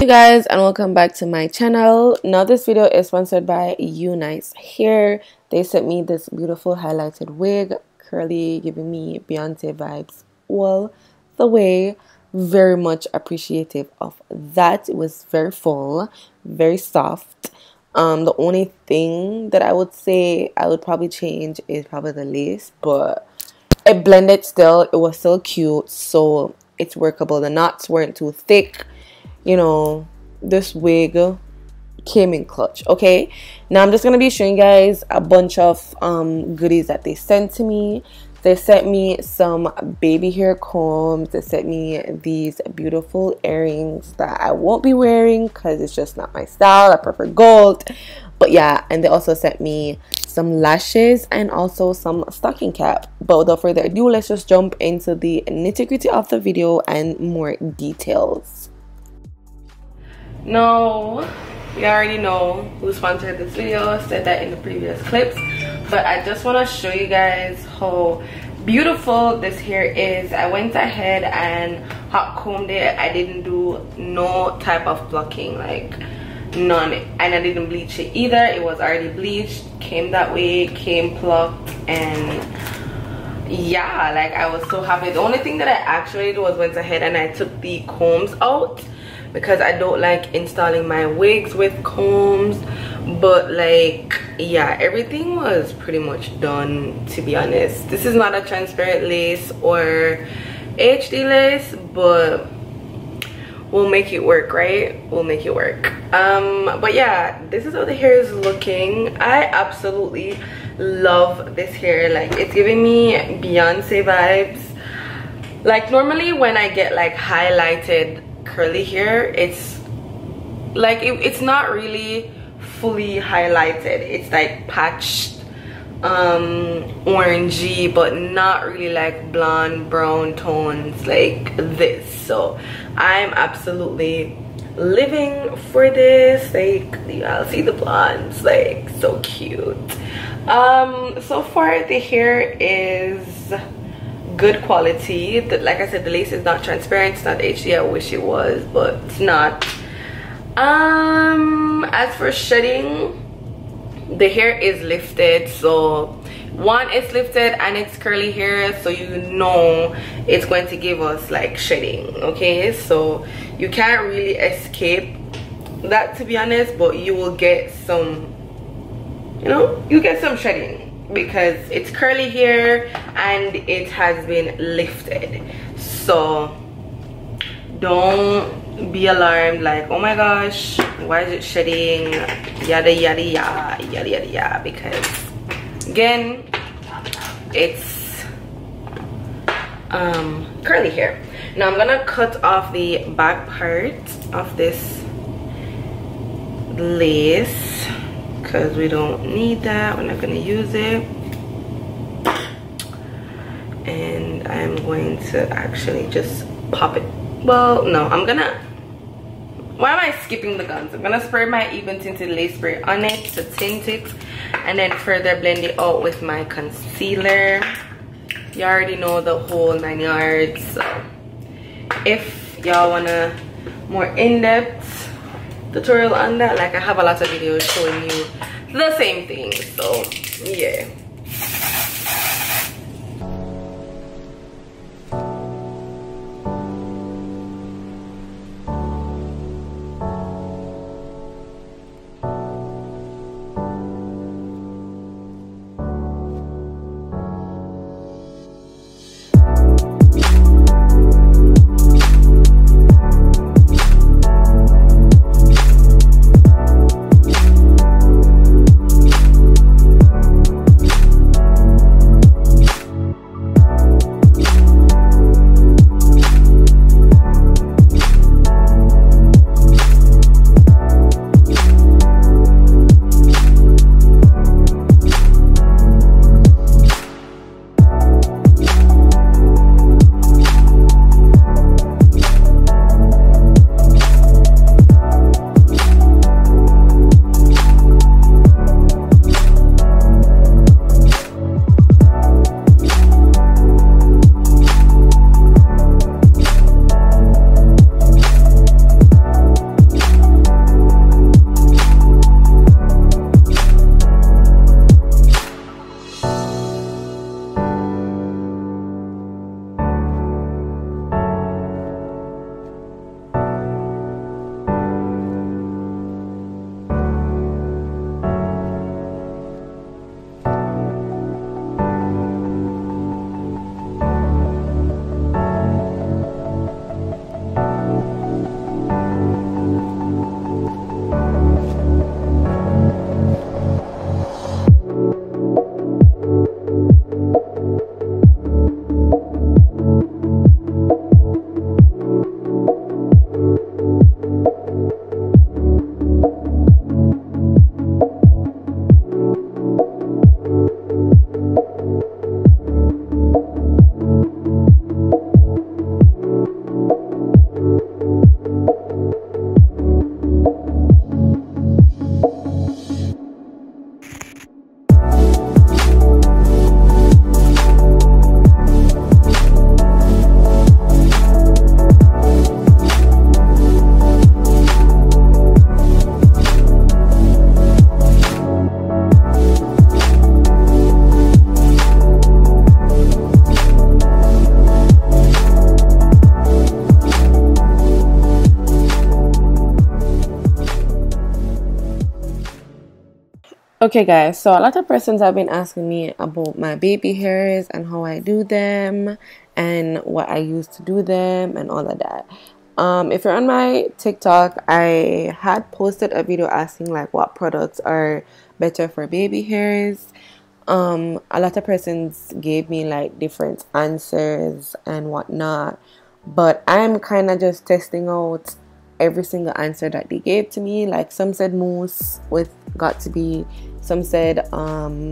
guys, and welcome back to my channel. Now this video is sponsored by Unice Hair. They sent me this beautiful highlighted wig, curly, giving me Beyonce vibes all the way. Very much appreciative of that. It was very full, very soft. The only thing that I would say I would probably change is probably the lace, but it blended still. It was still cute, so it's workable. The knots weren't too thick. You know, this wig came in clutch. Okay, now I'm just gonna be showing you guys a bunch of goodies that they sent to me. They sent me some baby hair combs. They sent me these beautiful earrings that I won't be wearing because it's just not my style. I prefer gold. But yeah, and they also sent me some lashes and also some stocking cap. But without further ado, let's just jump into the nitty-gritty of the video and more details. No, you already know who sponsored this video. I said that in the previous clips, but I just want to show you guys how beautiful this hair is. I went ahead and hot combed it. I didn't do no type of plucking, like none, and I didn't bleach it either. It was already bleached, came that way, came plucked, and yeah, like I was so happy. The only thing that I actually did was went ahead and I took the combs out, because I don't like installing my wigs with combs. But like, yeah, everything was pretty much done, to be honest. This is not a transparent lace or HD lace, but we'll make it work, right? We'll make it work. But yeah, this is how the hair is looking. I absolutely love this hair. Like, it's giving me Beyonce vibes. Like, normally when I get like highlighted curly hair, it's like it's not really fully highlighted. It's like patched orangey, but not really like blonde brown tones like this. So I'm absolutely living for this. Like, y'all see the blondes, like so cute. So far the hair is good quality. Like I said, the lace is not transparent. It's not HD. I wish it was, but it's not. As for shedding, the hair is lifted. So one, it's lifted and it's curly hair, so you know it's going to give us like shedding. Okay, so you can't really escape that, to be honest, but you will get some, you know, you get some shedding because it's curly hair and it has been lifted. So don't be alarmed like, oh my gosh, why is it shedding, yada yada yada yada yada yada, because again, it's curly hair. Now I'm gonna cut off the back part of this lace because we don't need that. We're not going to use it. And I'm going to actually just pop it. Well, no, I'm gonna, why am I skipping the guns? I'm gonna spray my even tinted lace spray on it to tint it, and then further blend it out with my concealer. You already know the whole 9 yards. So if y'all want a more in-depth tutorial on that, like I have a lot of videos showing you the same thing. So yeah. Okay guys, so a lot of persons have been asking me about my baby hairs and how I do them and what I use to do them and all of that. If you're on my TikTok, I had posted a video asking like what products are better for baby hairs. A lot of persons gave me like different answers and whatnot, but I'm kind of just testing out every single answer that they gave to me. Like some said mousse with got to be, some said the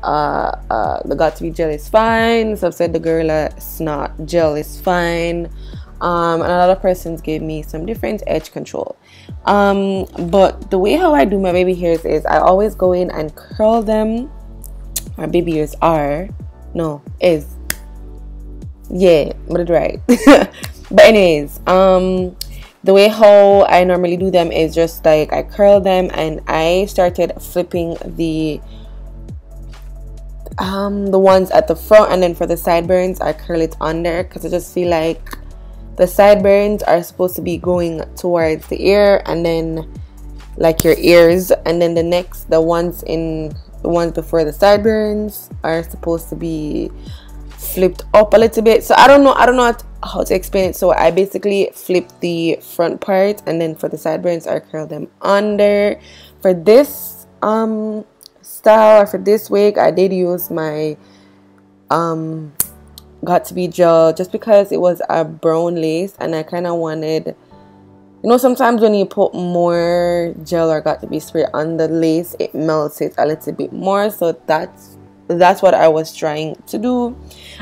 got to be gel is fine, some said the Gorilla Snot gel is fine, and a lot of persons gave me some different edge control. But the way how I do my baby hairs is I always go in and curl them. My baby hairs are yeah, but it's right. But anyways, the way how I normally do them is just like I curl them and I started flipping the ones at the front, and then for the sideburns I curl it under, because I just feel like the sideburns are supposed to be going towards the ear and then like your ears, and then the ones before the sideburns are supposed to be flipped up a little bit. So I don't know how to explain it. So I basically flip the front part, and then for the sideburns I curl them under. For this style, or for this wig, I did use my got to be gel just because it was a brown lace and I kind of wanted, you know, sometimes when you put more gel or got to be spray on the lace, it melts it a little bit more. So that's what I was trying to do.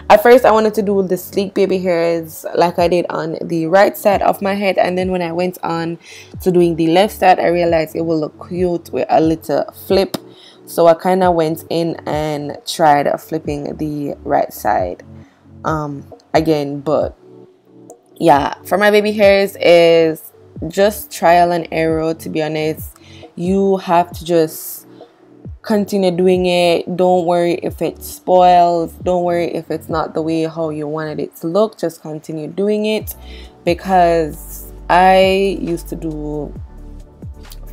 At first I wanted to do the sleek baby hairs like I did on the right side of my head, and then when I went on to doing the left side, I realized it will look cute with a little flip. So I kind of went in and tried flipping the right side again. But yeah, for my baby hairs is just trial and error, to be honest. You have to just continue doing it. Don't worry if it spoils, don't worry if it's not the way how you wanted it to look. Just continue doing it, because I used to do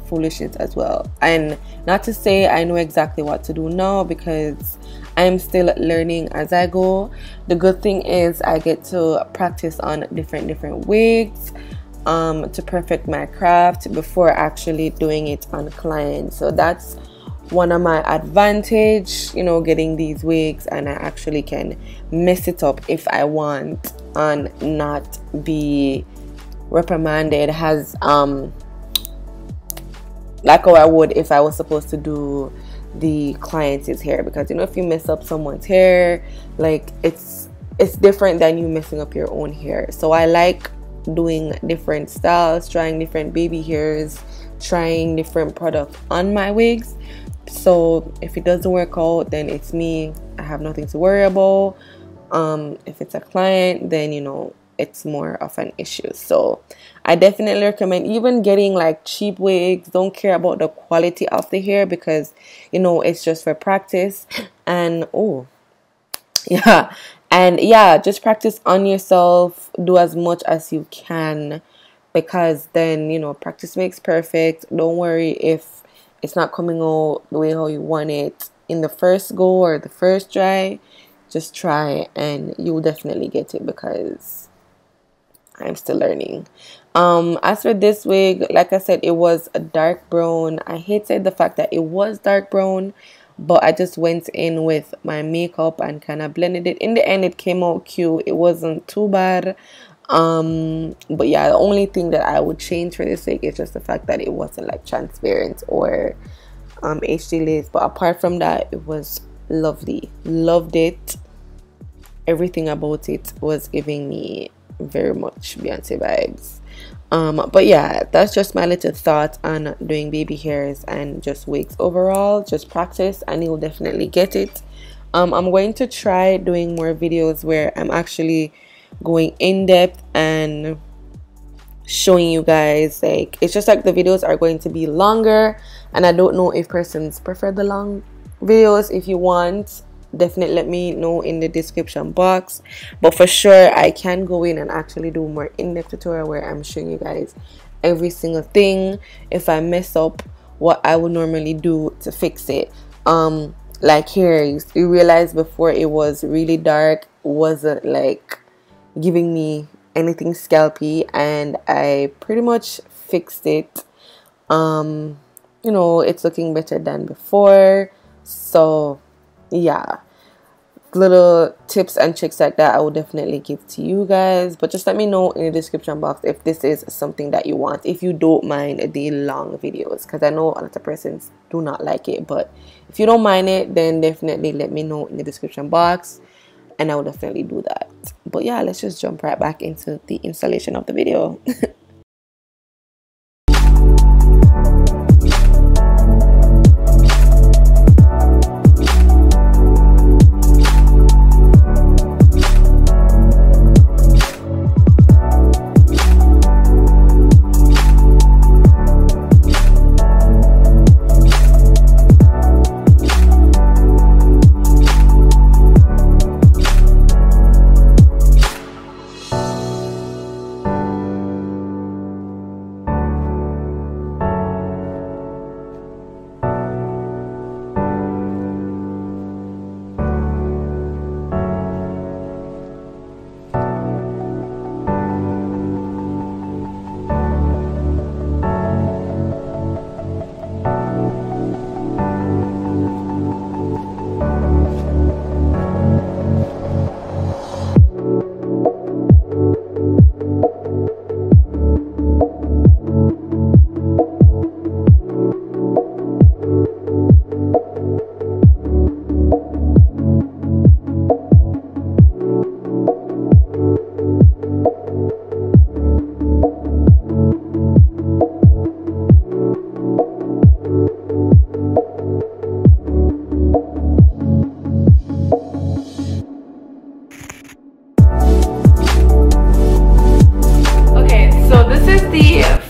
foolishness as well. And not to say I know exactly what to do now, because I'm still learning as I go. The good thing is I get to practice on different wigs to perfect my craft before actually doing it on clients. So that's one of my advantage, you know, getting these wigs, and I actually can mess it up if I want and not be reprimanded as like how I would if I was supposed to do the client's hair. Because, you know, if you mess up someone's hair, like it's different than you messing up your own hair. So I like doing different styles, trying different baby hairs, trying different products on my wigs. So if it doesn't work out, then it's me. I have nothing to worry about. If it's a client, then, you know, it's more of an issue. So I definitely recommend even getting like cheap wigs. Don't care about the quality of the hair, because, you know, it's just for practice. And just practice on yourself. Do as much as you can, because then, you know, practice makes perfect. Don't worry if it's not coming out the way how you want it in the first go or the first try. Just try and you'll definitely get it, because I'm still learning. As for this wig, like I said, it was a dark brown. I hated the fact that it was dark brown, but I just went in with my makeup and kind of blended it. In the end, it came out cute. It wasn't too bad. But yeah, the only thing that I would change for this wig is just the fact that it wasn't like transparent or HD lace. But apart from that, it was lovely. Loved it. Everything about it was giving me very much Beyonce vibes. But yeah, that's just my little thought on doing baby hairs and just wigs overall. Just practice and you'll definitely get it. I'm going to try doing more videos where I'm actually going in depth and showing you guys, like, it's just like the videos are going to be longer, and I don't know if persons prefer the long videos. If you want, definitely let me know in the description box. But for sure I can go in and actually do more in-depth tutorial where I'm showing you guys every single thing. If I mess up what I would normally do to fix it. Like here, you realize before it was really dark, wasn't like giving me anything scalpy, and I pretty much fixed it. You know, it's looking better than before. So yeah, little tips and tricks like that I will definitely give to you guys, but just let me know in the description box if this is something that you want, if you don't mind the long videos, because I know a lot of persons do not like it. But if you don't mind it, then definitely let me know in the description box and I will definitely do that. But yeah, let's just jump right back into the installation of the video.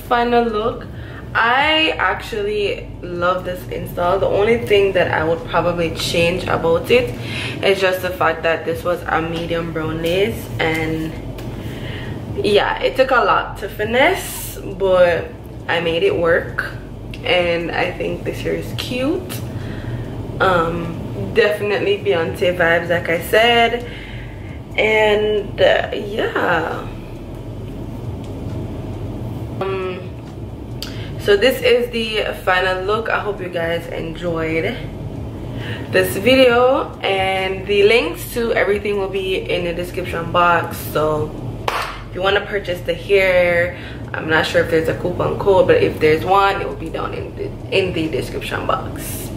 Final look. I actually love this install. The only thing that I would probably change about it is just the fact that this was a medium brown lace, and yeah, it took a lot to finesse, but I made it work and I think this here is cute. Definitely Beyonce vibes, like I said. And yeah, so this is the final look. I hope you guys enjoyed this video, and the links to everything will be in the description box. So if you want to purchase the hair, I'm not sure if there's a coupon code, but if there's one, it will be down in the description box.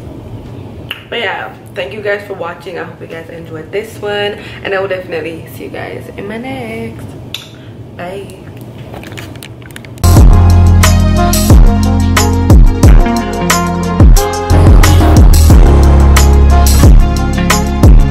But yeah, thank you guys for watching. I hope you guys enjoyed this one, and I will definitely see you guys in my next. Bye.